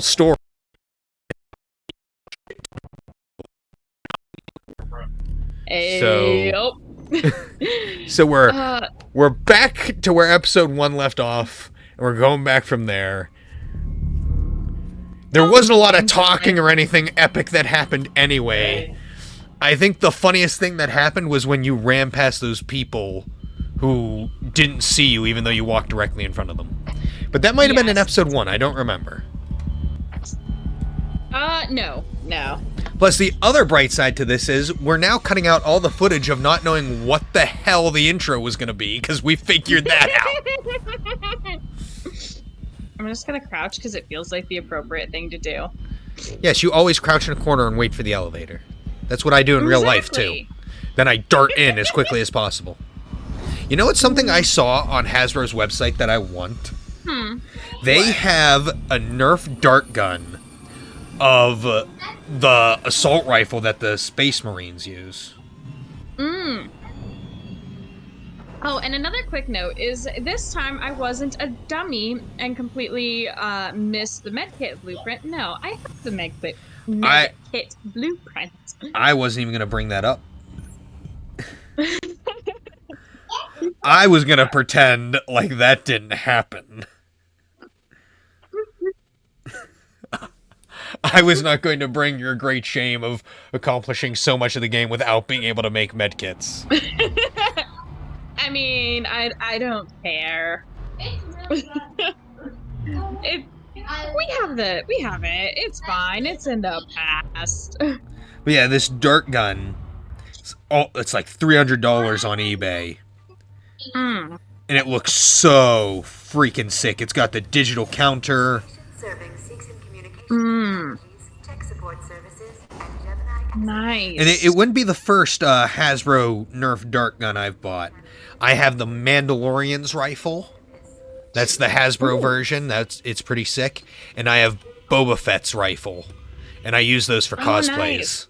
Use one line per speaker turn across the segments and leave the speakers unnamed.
story. So,
Yep.
so we're back to where episode 1 left off, and we're going back from there. There wasn't a lot of talking or anything epic that happened anyway. I think the funniest thing that happened was when you ran past those people who didn't see you even though you walked directly in front of them. But that might have been in episode 1, I don't remember.
No.
Plus, the other bright side to this is we're now cutting out all the footage of not knowing what the hell the intro was going to be, because we figured that out.
I'm just gonna crouch because it feels like the appropriate thing to do.
Yes, you always crouch in a corner and wait for the elevator. That's what I do in real life, too. Then I dart in as quickly as possible. You know what's something I saw on Hasbro's website that I want? They have a Nerf dart gun of the assault rifle that the Space Marines use.
Oh, and another quick note is this time I wasn't a dummy and completely missed the medkit blueprint. No, I have the medkit blueprint.
I wasn't even going to bring that up. I was going to pretend like that didn't happen. I was not going to bring your great shame of accomplishing so much of the game without being able to make medkits.
I mean, I don't care. We have it. It's fine. It's in the past.
But yeah, this dart gun, it's like $300 on eBay. And it looks so freaking sick. It's got the digital counter.
Nice.
And it wouldn't be the first Hasbro Nerf dart gun I've bought. I have the Mandalorian's rifle. That's the Hasbro version. It's pretty sick. And I have Boba Fett's rifle. And I use those for cosplays.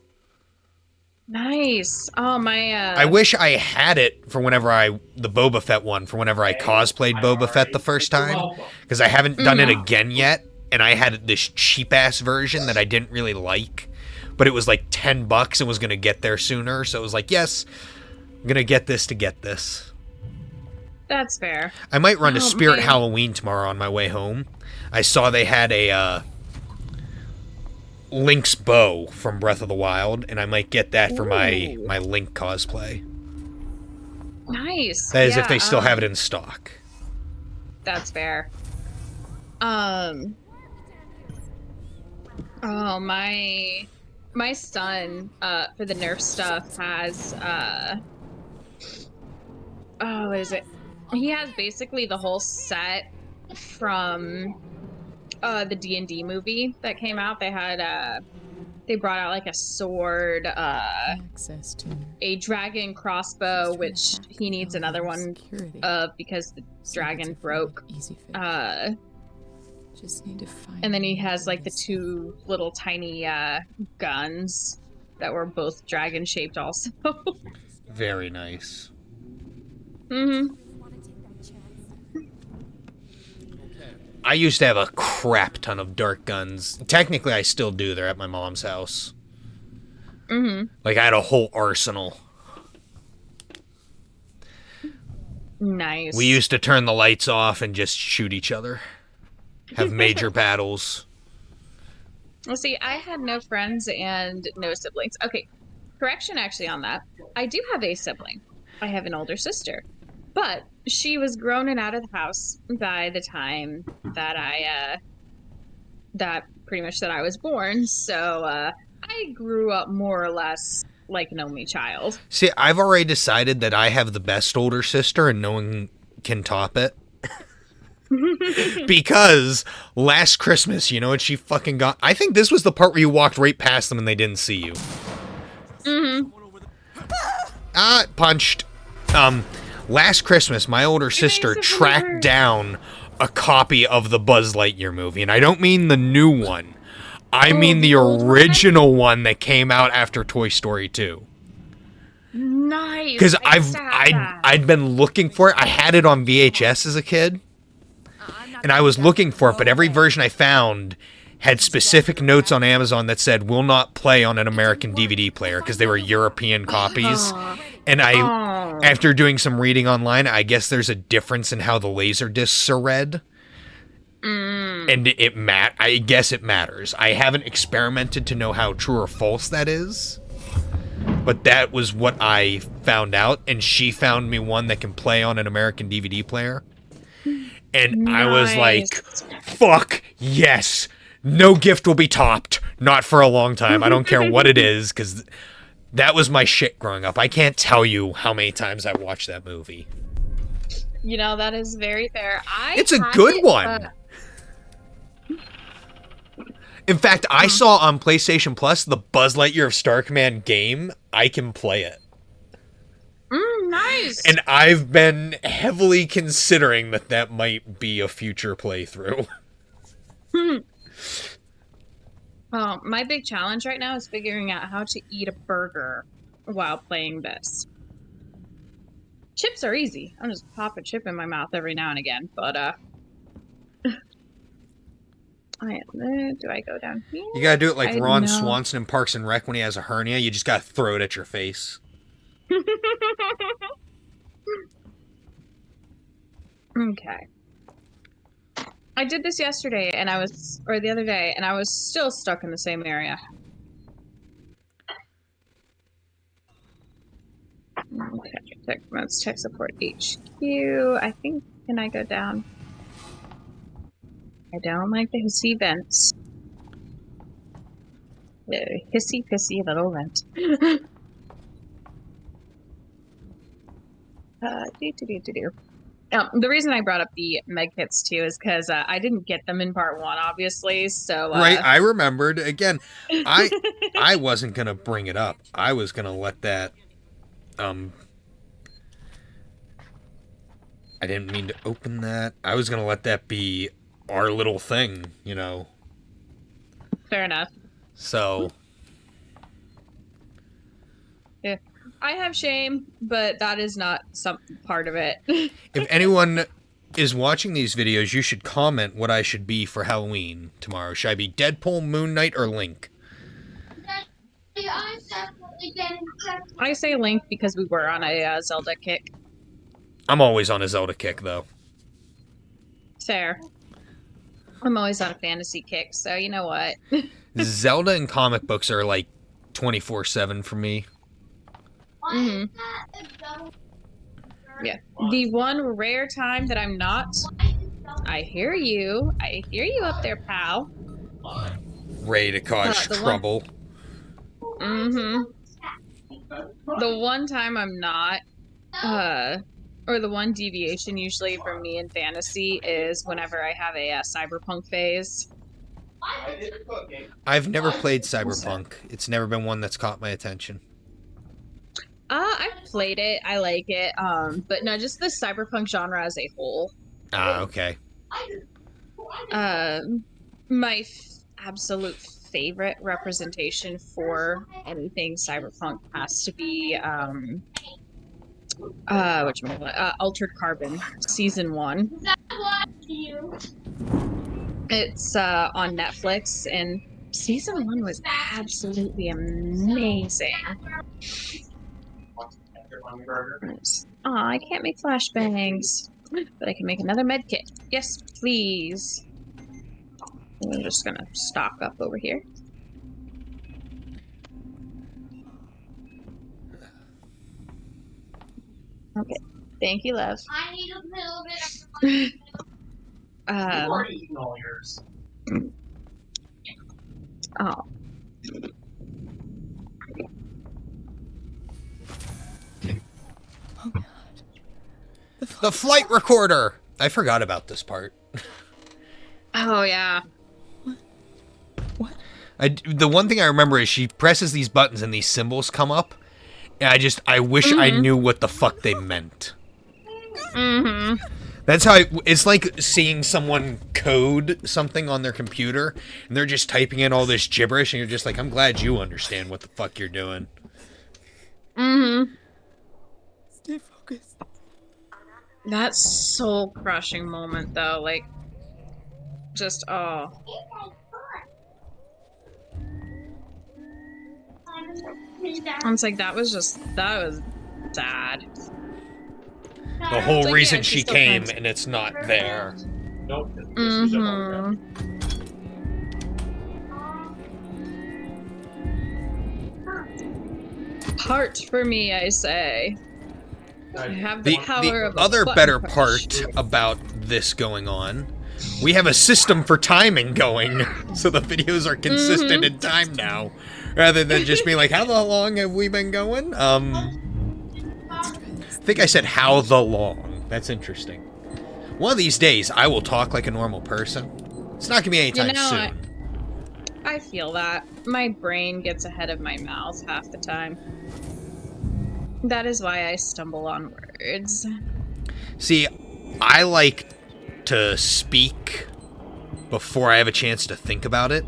Nice. Oh, my...
I wish I had it for the Boba Fett one, for whenever I cosplayed Boba Fett the first time. Because I haven't done it again yet. And I had this cheap-ass version that I didn't really like. But it was like $10 and was going to get there sooner. So it was like, yes, I'm going to get this to get this.
That's fair.
I might run to Spirit Halloween tomorrow on my way home. I saw they had a Link's bow from Breath of the Wild, and I might get that for my Link cosplay.
Nice.
That is if they still have it in stock.
That's fair. Oh, my son, for the Nerf stuff has, what is it? He has basically the whole set from, the D&D movie that came out. They had, they brought out like a sword, a dragon crossbow, which he needs another one of because the dragon broke.
Just need to find
and then he has like the two little tiny guns that were both dragon shaped also.
Very nice. I used to have a crap ton of dart guns. Technically, I still do. They're at my mom's house. Like, I had a whole arsenal.
Nice.
We used to turn the lights off and just shoot each other. Have major battles.
Well, see, I had no friends and no siblings. Okay, correction actually on that. I do have a sibling. I have an older sister. But she was grown and out of the house by the time that I was born. So I grew up more or less like an only child.
See, I've already decided that I have the best older sister and no one can top it. Because last Christmas, you know what she fucking got? I think this was the part where you walked right past them and they didn't see you. Punched. Last Christmas, my older sister tracked down a copy of the Buzz Lightyear movie, and I don't mean the new one. I mean the original one that came out after Toy Story 2.
Nice.
Because I'd been looking for it. I had it on VHS as a kid, and I was looking for it, but every version I found had specific notes on Amazon that said will not play on an American DVD player because they were European copies. And after doing some reading online, I guess there's a difference in how the laser discs are read. And I guess it matters. I haven't experimented to know how true or false that is. But that was what I found out, and she found me one that can play on an American DVD player. And I was like, fuck, yes. No gift will be topped. Not for a long time. I don't care what it is, because that was my shit growing up. I can't tell you how many times I watched that movie.
You know, that is very fair.
It's a good one. In fact, I saw on PlayStation Plus the Buzz Lightyear of Star Command game. I can play it.
Nice.
And I've been heavily considering that might be a future playthrough.
Well, my big challenge right now is figuring out how to eat a burger while playing this. Chips are easy. I'll just pop a chip in my mouth every now and again, but do I go down here?
You gotta do it like Ron Swanson in Parks and Rec when he has a hernia. You just gotta throw it at your face.
Okay. I did this yesterday, or the other day, and I was still stuck in the same area. Okay, tech support HQ. I think, can I go down? I don't like the hissy vents. The hissy pissy little vent. The reason I brought up the medkits too is because I didn't get them in part 1, obviously. So
right, I remembered again. I wasn't gonna bring it up. I was gonna let that. I didn't mean to open that. I was gonna let that be our little thing, you know.
Fair enough.
So.
Yeah. I have shame, but that is not some part of it.
If anyone is watching these videos, you should comment what I should be for Halloween tomorrow. Should I be Deadpool, Moon Knight, or Link?
I say Link because we were on a Zelda kick.
I'm always on a Zelda kick, though.
Fair. I'm always on a fantasy kick, so you know what?
Zelda and comic books are like 24/7 for me.
Mm-hmm. Yeah. The one rare time that I'm not... I hear you. I hear you up there, pal.
Ready to cause trouble.
Mm-hmm. The one time I'm not, or the one deviation usually from me in fantasy is whenever I have a cyberpunk phase.
I've never played Cyberpunk. It's never been one that's caught my attention.
I've played it. I like it. But no, just the cyberpunk genre as a whole.
Okay.
My absolute favorite representation for anything cyberpunk has to be Altered Carbon Season 1. It's on Netflix, and Season 1 was absolutely amazing. I can't make flashbangs, but I can make another med kit. Yes, please. I'm just gonna stock up over here. Okay, thank you, love.
I need a little bit of
You've already eaten all yours.
Oh.
Oh, God. The flight recorder! I forgot about this part.
Oh, yeah.
What? The one thing I remember is she presses these buttons and these symbols come up. And I wish I knew what the fuck they meant.
Mm-hmm.
That's how it's like seeing someone code something on their computer and they're just typing in all this gibberish and you're just like, I'm glad you understand what the fuck you're doing.
Mm-hmm.
Stay focused.
That soul-crushing moment, though, like, just, oh. I was like, that was sad.
The whole
It's like,
reason
yeah,
she
she's still
came
friends.
and it's not there.
Nope. This is a
Mm-hmm. Heart for me, I say. I have the,
The
power of a
other
button
better
push.
part about this going on, we have a system for timing going, so the videos are consistent in time now, rather than just being like, how long have we been going? I think I said how the long. That's interesting. One of these days, I will talk like a normal person. It's not gonna be anytime soon.
I feel that. My brain gets ahead of my mouth half the time. That is why I stumble on words.
See, I like to speak before I have a chance to think about it.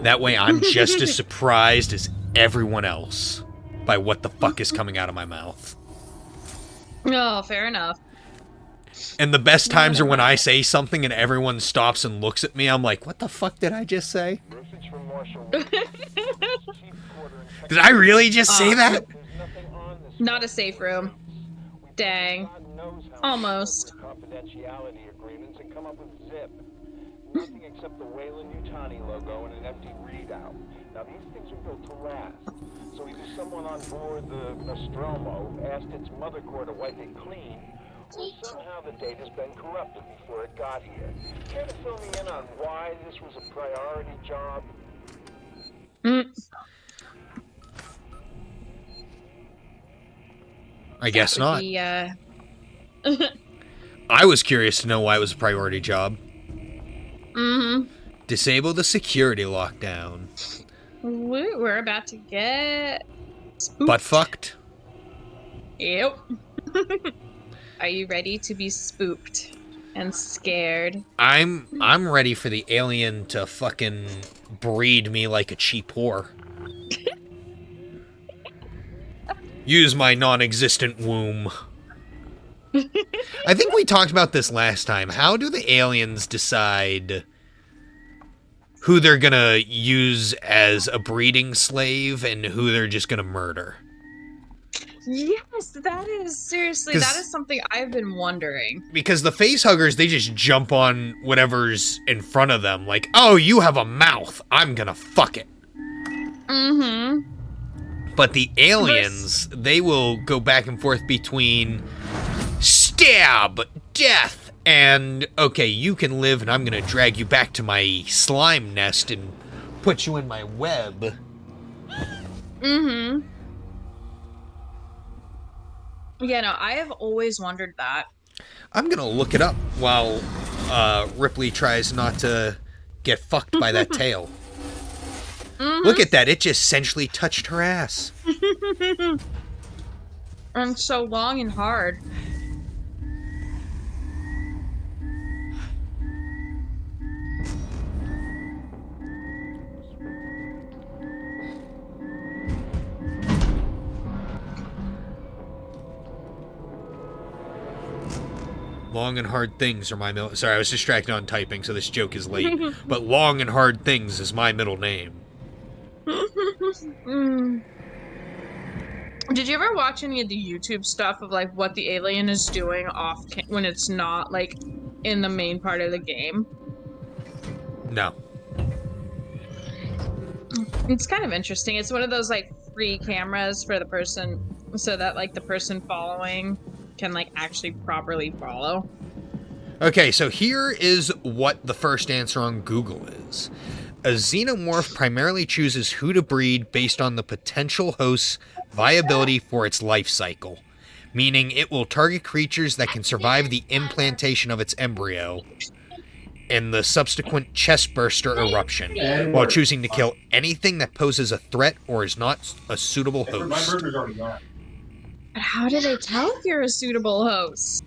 That way I'm just as surprised as everyone else by what the fuck is coming out of my mouth.
Oh, fair enough.
And the best times are when I say something and everyone stops and looks at me. I'm like, what the fuck did I just say? Did I really just say that?
Not a safe room. Dang. Almost.
Confidentiality agreements and come up with zip. Nothing except the Wayland Yutani logo and an empty readout. Now these things are built to last. So either someone on board the Nostromo asked its mother core to wipe it clean, or somehow the data's been corrupted before it got here. Care to fill me in on why this was a priority job?
I guess not.
Yeah.
I was curious to know why it was a priority job.
Mm-hmm.
Disable the security lockdown.
We're about to get spooked.
Butt fucked.
Yep. Are you ready to be spooked and scared?
I'm ready for the alien to fucking breed me like a cheap whore. Use my non-existent womb. I think we talked about this last time. How do the aliens decide who they're gonna use as a breeding slave and who they're just gonna murder?
Yes, that is seriously, that is something I've been wondering.
Because the face huggers, they just jump on whatever's in front of them. Like, oh, you have a mouth. I'm gonna fuck it.
Mm-hmm.
But the aliens, they will go back and forth between stab, death, and, okay, you can live and I'm gonna drag you back to my slime nest and put you in my web.
Mm-hmm. Yeah, no, I have always wondered that.
I'm gonna look it up while Ripley tries not to get fucked by that tail.
Mm-hmm.
Look at that, it just essentially touched her ass.
And so long and hard.
Long and hard things are my middle... Sorry, I was distracted on typing, so this joke is late. But long and hard things is my middle name.
Did you ever watch any of the YouTube stuff of like what the alien is doing when it's not like in the main part of the game?
No.
It's kind of interesting. It's one of those like free cameras for the person, so that like the person following can like actually properly follow.
Okay, so here is what the first answer on Google is. A xenomorph primarily chooses who to breed based on the potential host's viability for its life cycle, meaning it will target creatures that can survive the implantation of its embryo and the subsequent chestburster eruption, while choosing to kill anything that poses a threat or is not a suitable
My
host.
burger's already gone.
But how do they tell if you're a suitable host?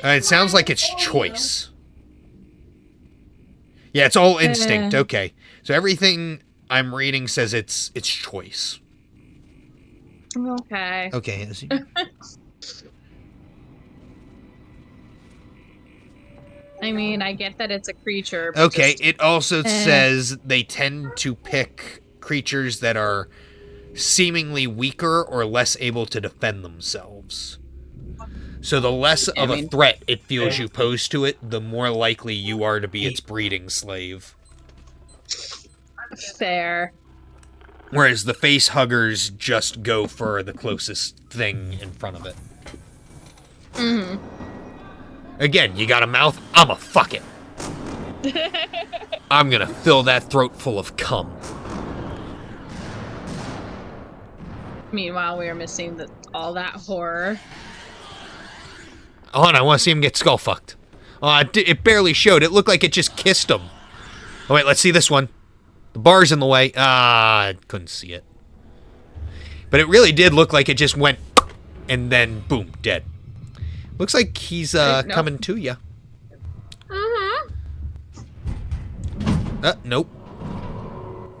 It sounds like it's choice. Yeah, it's all instinct. Okay. So everything I'm reading says it's choice.
Okay.
Okay.
I mean, I get that it's a creature. But
Okay,
just-
it also says they tend to pick creatures that are seemingly weaker or less able to defend themselves. So the less of a threat it feels you pose to it, the more likely you are to be its breeding slave.
Fair.
Whereas the face huggers just go for the closest thing in front of it.
Mm-hmm.
Again, you got a mouth? I'ma fuck it. I'm gonna fill that throat full of cum.
Meanwhile, we are missing all that horror.
Oh, and I want to see him get skull fucked. It barely showed. It looked like it just kissed him. Oh, wait, let's see this one. The bar's in the way. I couldn't see it. But it really did look like it just went, and then, boom, dead. Looks like he's coming to you.
Mm-hmm.
Nope.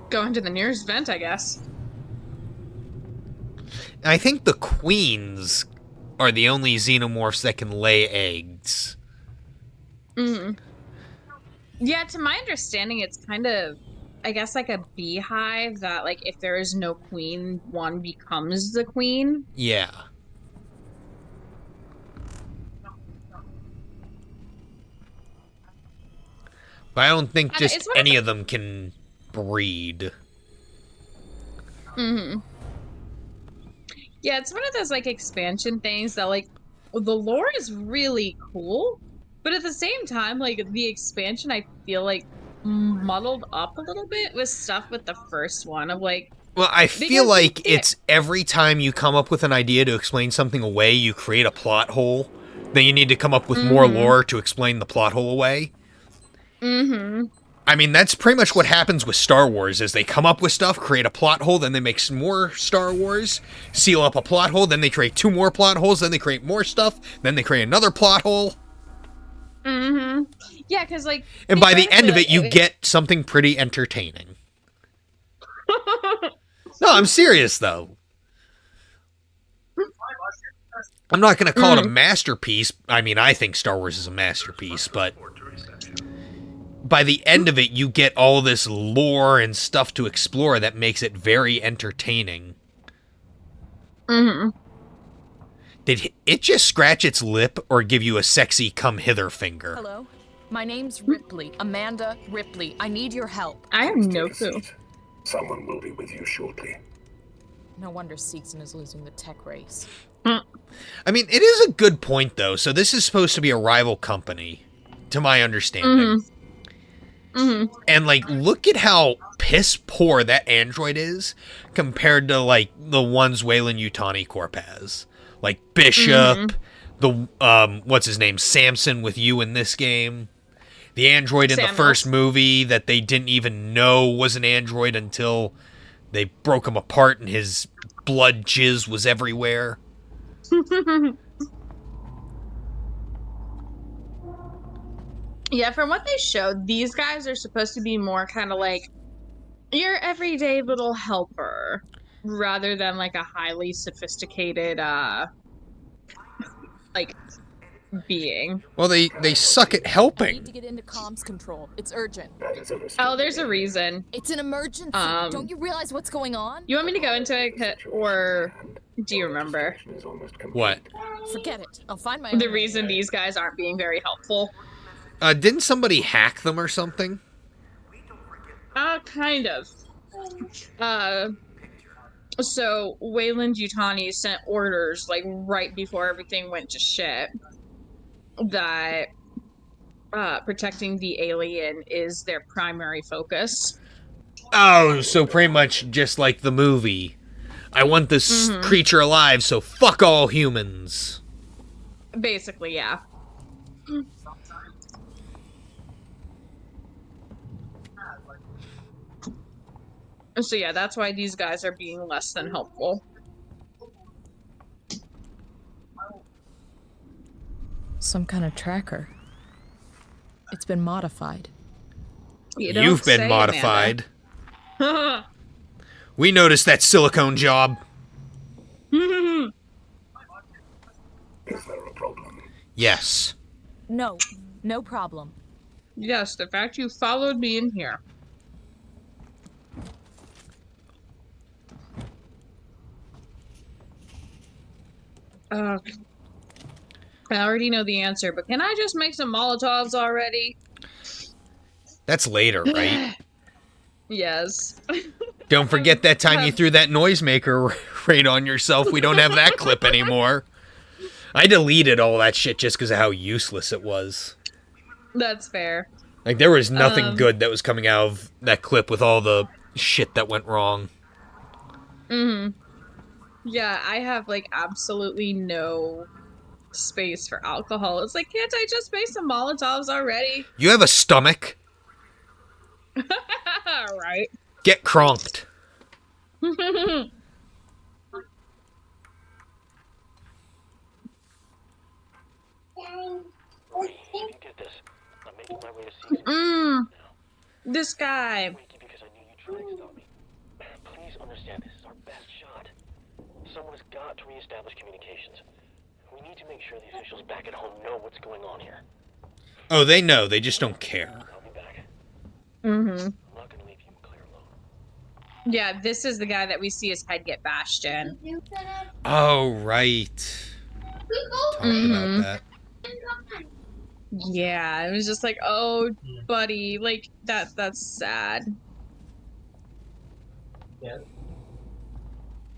Going to the nearest vent, I guess.
I think the queens are the only xenomorphs that can lay eggs.
Mm-hmm. Yeah, to my understanding, it's kind of, I guess, like a beehive that, like, if there is no queen, one becomes the queen.
Yeah. But I don't think just any of them can breed.
Mm-hmm. Yeah, it's one of those, like, expansion things that, like, the lore is really cool, but at the same time, like, the expansion, I feel like, muddled up a little bit with stuff with the first one of, like...
Well, I feel like it's every time you come up with an idea to explain something away, you create a plot hole. Then you need to come up with more lore to explain the plot hole away.
Mm-hmm.
I mean, that's pretty much what happens with Star Wars, is they come up with stuff, create a plot hole, then they make some more Star Wars, seal up a plot hole, then they create 2 more plot holes, then they create more stuff, then they create another plot hole.
Mm-hmm. Yeah, because, like...
And by the end of it, you get something pretty entertaining. No, I'm serious, though. I'm not going to call it a masterpiece. I mean, I think Star Wars is a masterpiece, but... by the end of it, you get all this lore and stuff to explore that makes it very entertaining.
Mm-hmm.
Did it just scratch its lip or give you a sexy come hither finger?
Hello, my name's Ripley, Amanda Ripley. I need your help.
I have no clue.
Someone will be with you shortly.
No wonder Seegson is losing the tech race.
I mean, it is a good point, though. So this is supposed to be a rival company, to my understanding.
Mm-hmm.
And, like, look at how piss poor that android is compared to, like, the ones Weyland Yutani Corp has. Like, Bishop, the, what's his name, Samson with you in this game. The android in the first movie that they didn't even know was an android until they broke him apart and his blood jizz was everywhere.
Yeah, from what they showed, these guys are supposed to be more kind of like your everyday little helper rather than like a highly sophisticated like being.
Well, they suck at
I
helping.
need to get into comms control. It's urgent.
Oh, there's a reason.
It's an emergency. Don't you realize what's going on?
You want me to go into it, or do you remember
What?
Forget it. I'll find my
the
own
reason
way.
these guys aren't being very helpful?
Didn't somebody hack them or something?
Kind of. So Weyland Yutani sent orders like right before everything went to shit that protecting the alien is their primary focus.
Oh, so pretty much just like the movie. I want this creature alive, so fuck all humans.
Basically, yeah. So yeah, that's why these guys are being less than helpful.
Some kind of tracker. It's been modified.
You've been modified. We noticed that silicone job.
Is there a problem?
Yes.
No, no problem.
Yes, the fact you followed me in here. I already know the answer, but can I just make some Molotovs already?
That's later, right?
Yes.
Don't forget that time you threw that noisemaker right on yourself. We don't have that clip anymore. I deleted all that shit just because of how useless it was.
That's fair.
Like, there was nothing good that was coming out of that clip with all the shit that went wrong.
Yeah, I have, like, absolutely no space for alcohol. It's like, can't I just make some Molotovs already?
You have a stomach?
Right.
Get cronked.
Get this. I'm making my way to see
This guy.
Wakey because I knew you'd try and stop me. Please understand, this is our best shot. Someone has got to reestablish communications. We need to make sure the officials back at home know what's going on here.
Oh, they know. They just don't care.
I'll be back.
Mm-hmm.
I'm not gonna leave you and Claire alone.
Yeah, this is the guy that we see his head get bashed in.
Oh, right. Talked about that.
Yeah, it was just like, oh, buddy, like, that's sad.
Yeah.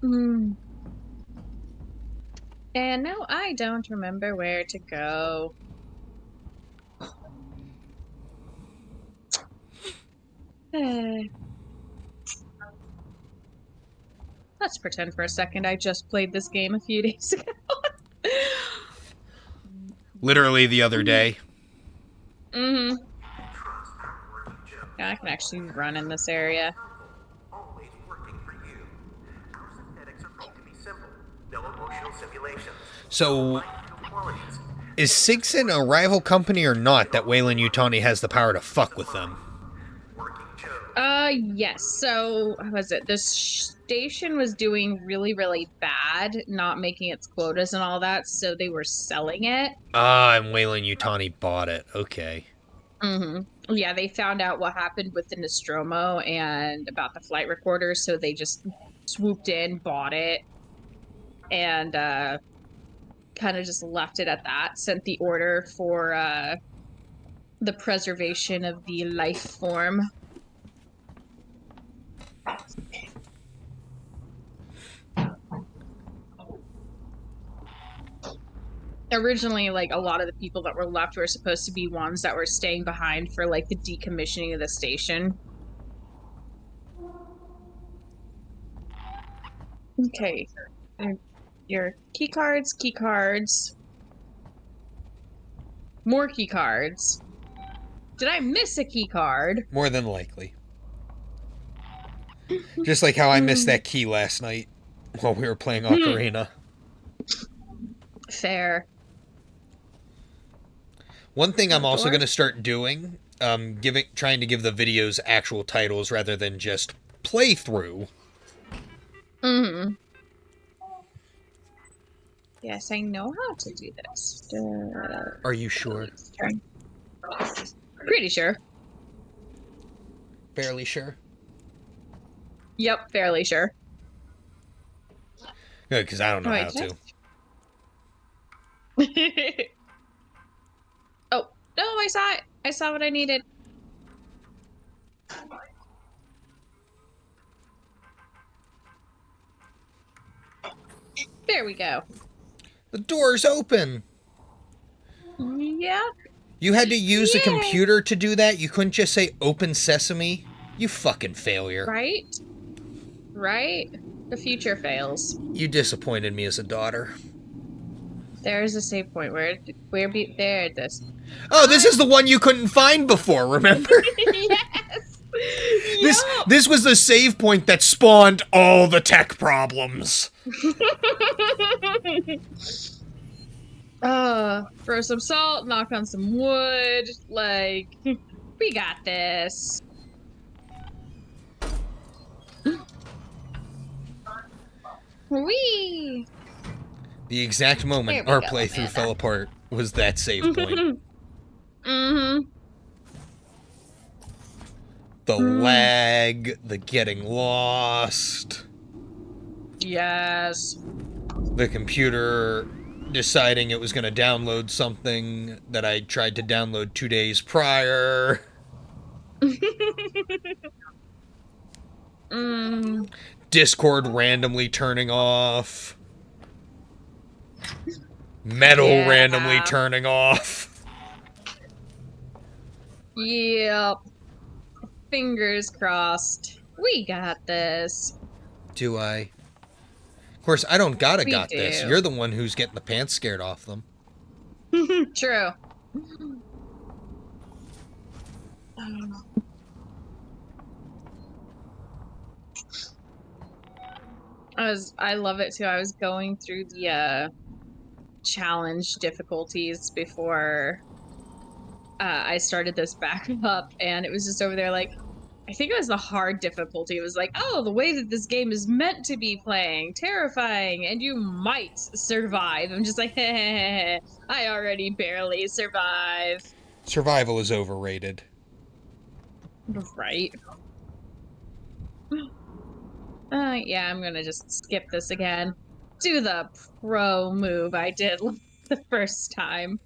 Mm. And now I don't remember where to go. Let's pretend for a second I just played this game a few days ago.
Literally the other day.
Mm-hmm. Yeah, I can actually run in this area.
Always working for you. Our synthetics are meant to be simple. No emotional simulations.
So,
Qualities.
is Sigson a rival company or not that Weyland Yutani has the power to fuck with them?
Working Joe.
Yes. So, what was it? The station was doing really, really bad, not making its quotas and all that, so they were selling it.
Ah, and Weyland Yutani bought it. Okay.
Mm-hmm. Yeah, they found out what happened with the Nostromo and about the flight recorder, so they just swooped in, bought it, and kind of just left it at that. Sent the order for the preservation of the life form. Originally, like, a lot of the people that were left were supposed to be ones that were staying behind for, like, the decommissioning of the station. Okay. Your key cards. More key cards. Did I miss a key card?
More than likely. Just like how I missed that key last night while we were playing Ocarina.
Fair.
One thing I'm also going to start doing, trying to give the videos actual titles rather than just playthrough.
Mm-hmm. Yes, I know how to do this.
Are you sure?
Pretty sure.
Fairly sure?
Yep, fairly sure.
Good, because I don't know
Wait,
how to.
Oh, no, I saw it. I saw what I needed. There we go.
The door's open!
Yeah.
You had to use a
Yay.
computer to do that? You couldn't just say open sesame? You fucking failure.
Right? Right? The future fails.
You disappointed me as a daughter.
There's a save point where there it is.
Oh, this is the one you couldn't find before, remember?
Yes.
This was the save point that spawned all the tech problems.
Throw some salt, knock on some wood, like, we got this. Whee!
The exact moment
There
our
we go,
playthrough
Amanda.
fell apart was that save point.
Mm-hmm.
The lag, the getting lost,
Yes.
the computer deciding it was going to download something that I tried to download 2 days prior. Discord randomly turning off. Metal randomly turning off.
Yep. Fingers crossed. We got this.
Do I? Of course, I don't gotta
We
got this.
do.
You're the one who's getting the pants scared off them.
True. I love it too. I was going through the challenge difficulties before I started this back up, and it was just over there like, I think it was the hard difficulty. It was like, oh, the way that this game is meant to be playing, terrifying, and you might survive. I'm just like, I already barely survive.
Survival is overrated.
Right. Yeah, I'm gonna just skip this again. Do the pro move I did the first time.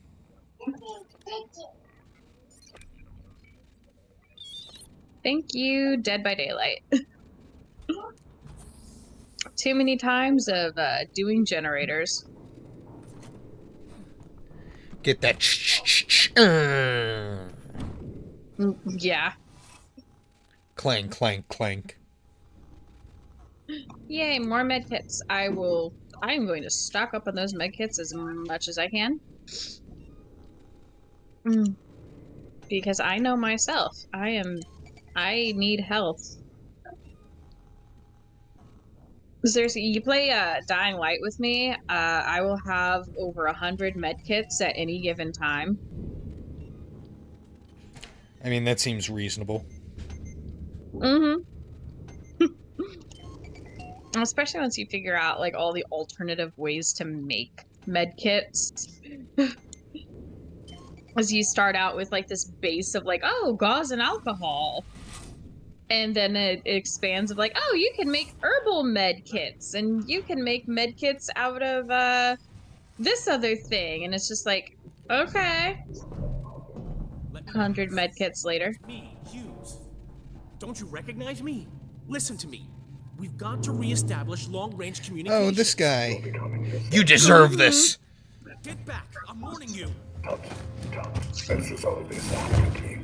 Thank you, Dead by Daylight. Too many times of doing generators.
Get that
Yeah.
clank, clank, clank.
Yay, more medkits. I'm going to stock up on those medkits as much as I can. Because I know myself. I need health. Seriously, you play Dying Light with me, I will have over 100 medkits at any given time.
I mean, that seems reasonable.
Mm-hmm. Especially once you figure out, like, all the alternative ways to make medkits. As you start out with, like, this base of, like, oh, gauze and alcohol. And then it expands of, like, oh, you can make herbal medkits. And you can make medkits out of, this other thing. And it's just like, okay. 100 medkits later.
Me, Hughes. Don't you recognize me? Listen to me. We've got to reestablish long-range communication.
Oh, this guy. You deserve this.
Get back! I'm warning you.
Let's resolve this quickly.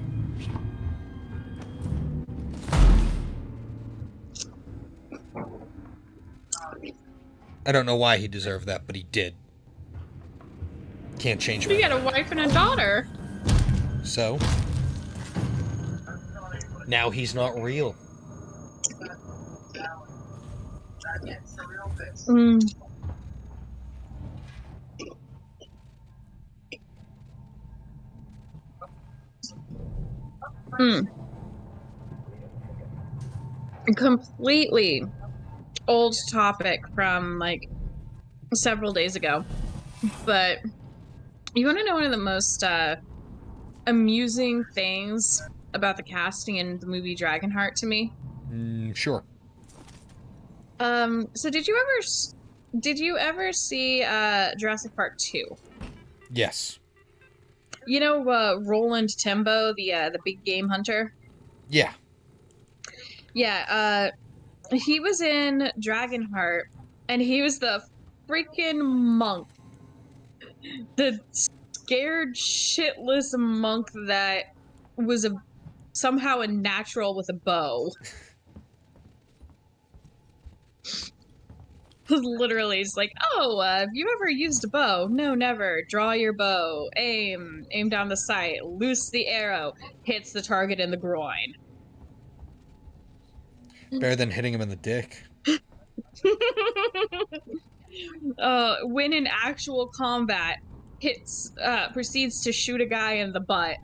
I don't know why he deserved that, but he did. Can't change
You
it.
got a wife and a daughter.
So? Now he's not real.
Completely old topic from like several days ago, but you want to know one of the most amusing things about the casting in the movie Dragonheart to me?
Sure.
So did you ever see Jurassic Park 2?
Yes.
You know Roland Timbo, the big game hunter?
Yeah.
Yeah, he was in Dragonheart, and he was the freaking monk. The scared shitless monk that was somehow a natural with a bow. Literally, it's like, oh, have you ever used a bow? No, never. Draw your bow. Aim down the sight. Loose the arrow. Hits the target in the groin.
Better than hitting him in the dick.
When in actual combat, proceeds to shoot a guy in the butt.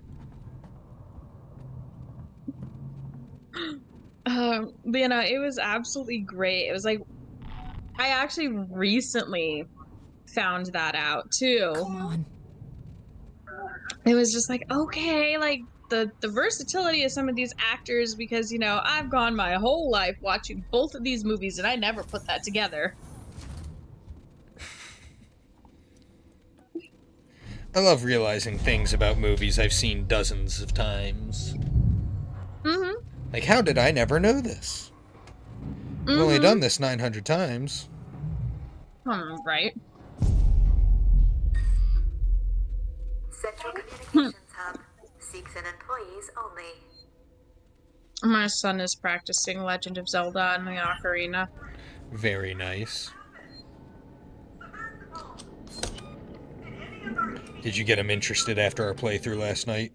But, you know, it was absolutely great. It was like, I actually recently found that out too.
Come on.
It was just like, okay, like the versatility of some of these actors, because, you know, I've gone my whole life watching both of these movies and I never put that together.
I love realizing things about movies I've seen dozens of times.
Mm-hmm.
Like, how did I never know this? I've only done this 900 times.
Right.
Central Communications Hub. Seeks and employees only.
My son is practicing Legend of Zelda in the ocarina.
Very nice. Did you get him interested after our playthrough last night?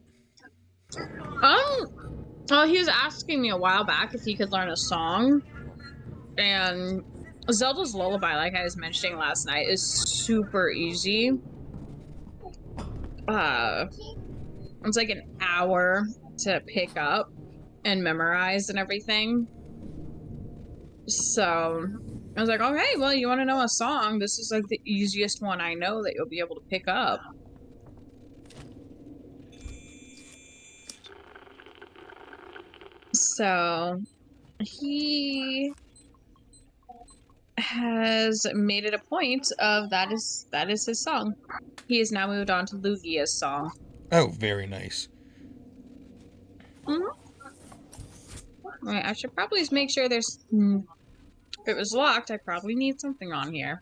Well, he was asking me a while back if he could learn a song. And Zelda's Lullaby, like I was mentioning last night, is super easy. It's like an hour to pick up and memorize and everything. So I was like, okay, well, you want to know a song? This is like the easiest one I know that you'll be able to pick up. So he has made it a point of that is his song. He has now moved on to Lugia's song.
Oh, very nice.
Wait, I should probably just make sure there's... If it was locked, I probably need something on here.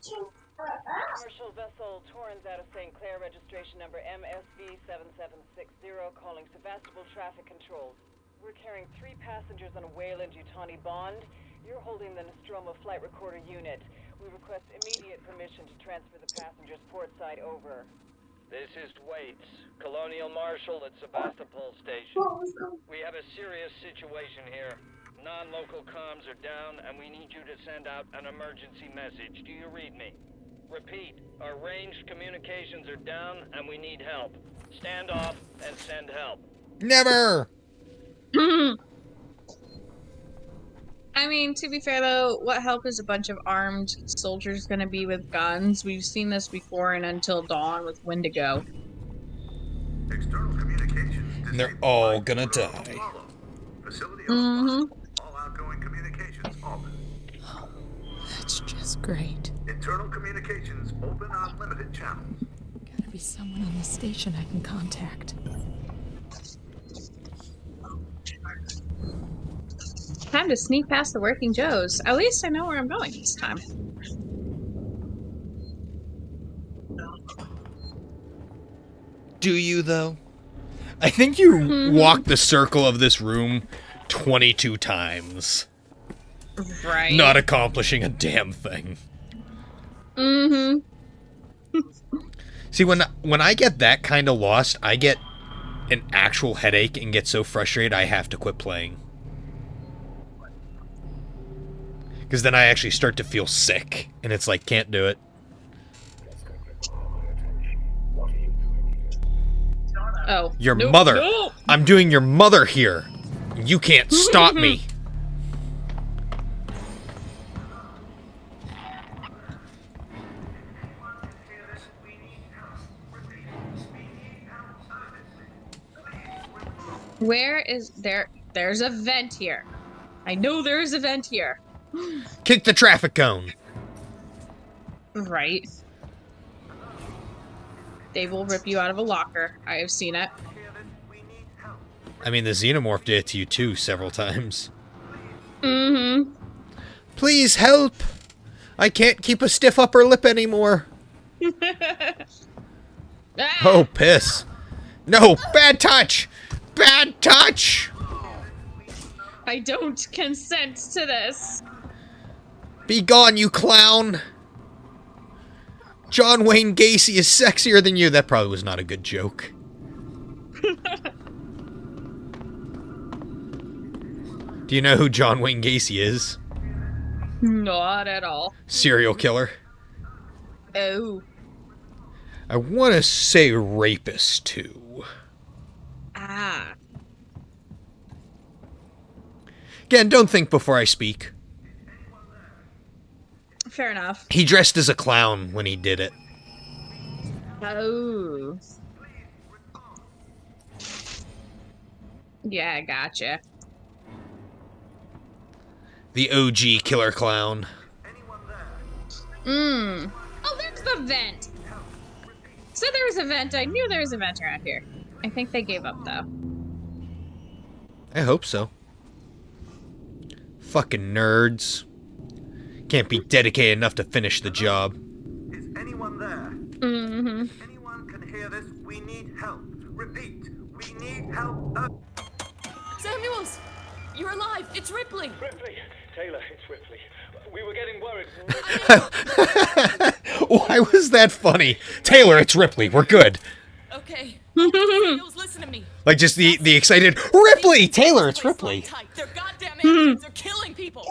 Commercial vessel Torrens out of St. Clair, registration number MSV7760, calling Sevastopol traffic controls. We're carrying 3 passengers on a Weyland-Yutani bond. You're holding the Nostromo flight recorder unit. We request immediate permission to transfer the passengers portside over.
This is Waits, Colonial Marshal at Sebastopol Station. We have a serious situation here. Non-local comms are down, and we need you to send out an emergency message. Do you read me? Repeat, our ranged communications are down, and we need help. Stand off and send help.
Never!
I mean, to be fair though, what help is a bunch of armed soldiers gonna be with guns? We've seen this before in Until Dawn with Wendigo.
External communications.
And they're all gonna die.
Facility all outgoing communications open.
That's just great.
Internal communications open on limited channels.
Gotta be someone on the station I can contact.
Time to sneak past the Working Joes. At least I know where I'm going this time.
Do you, though? I think you walked the circle of this room 22 times.
Right.
Not accomplishing a damn thing. See, when I get that kind of lost, I get an actual headache and get so frustrated I have to quit playing. Because then I actually start to feel sick, and it's like, can't do it.
Oh.
Your mother. No. I'm doing your mother here. You can't stop me.
Where is there? There's a vent here. I know there's a vent here.
Kick the traffic cone.
Right. They will rip you out of a locker. I have seen it.
I mean, the Xenomorph did it to you too several times. Please help! I can't keep a stiff upper lip anymore. Oh, piss. No, bad touch! Bad touch!
I don't consent to this.
Be gone, you clown! John Wayne Gacy is sexier than you. That probably was not a good joke. Do you know who John Wayne Gacy is?
Not at all.
Serial killer.
Oh.
I want to say rapist, too.
Ah.
Again, don't think before I speak.
Fair enough.
He dressed as a clown when he did it.
Oh. Yeah, I gotcha.
The OG killer clown.
Oh, there's the vent. So there was a vent. I knew there was a vent around here. I think they gave up, though.
I hope so. Fucking nerds. Can't be dedicated enough to finish the job.
Is anyone there?
Mm-hmm.
Anyone can hear this? We need help. Repeat, we need help.
Samuels! You're alive! It's Ripley!
Ripley! Taylor, it's Ripley. We were getting worried.
Why was that funny? Taylor, it's Ripley. We're good.
Okay. Samuels, listen to me.
Like just the excited Ripley! Taylor, it's Ripley.
They're goddamn aliens. They're killing people.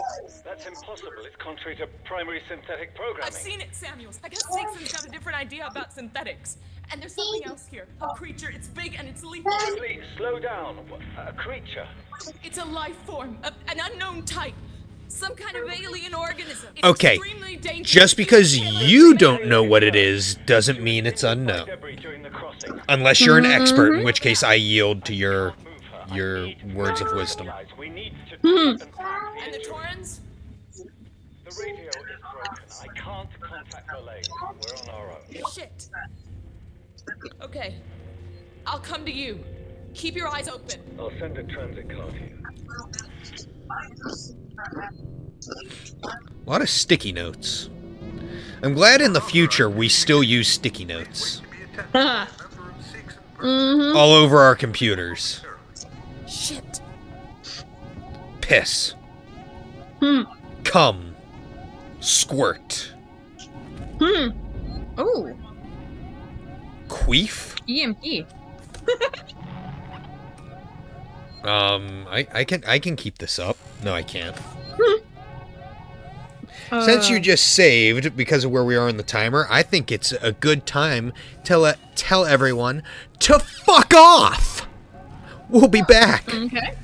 That's impossible. It's contrary to primary synthetic programming.
I've seen it, Samuels. I guess Dixon's got a different idea about synthetics. And there's something else here. A creature. It's big and it's lethal.
Ripley, slow down. A creature.
It's a life form. An unknown type. Some kind of alien organism. It's
Okay,
extremely dangerous.
just because you don't know what it is doesn't mean it's unknown. Unless you're an expert, in which case I yield to your words of wisdom.
We need to
And the Torrens?
The radio is broken. I can't contact Malay. We're on our own.
Shit. Okay. I'll come to you. Keep your eyes open.
I'll send a transit car to you.
A lot of sticky notes. I'm glad in the future we still use sticky notes. All over our computers.
Shit.
Piss. Cum. Squirt.
Oh.
Queef?
EMP.
I can keep this up. No, I can't. Since you just saved because of where we are in the timer, I think it's a good time to tell everyone to fuck off. We'll be back.
Okay.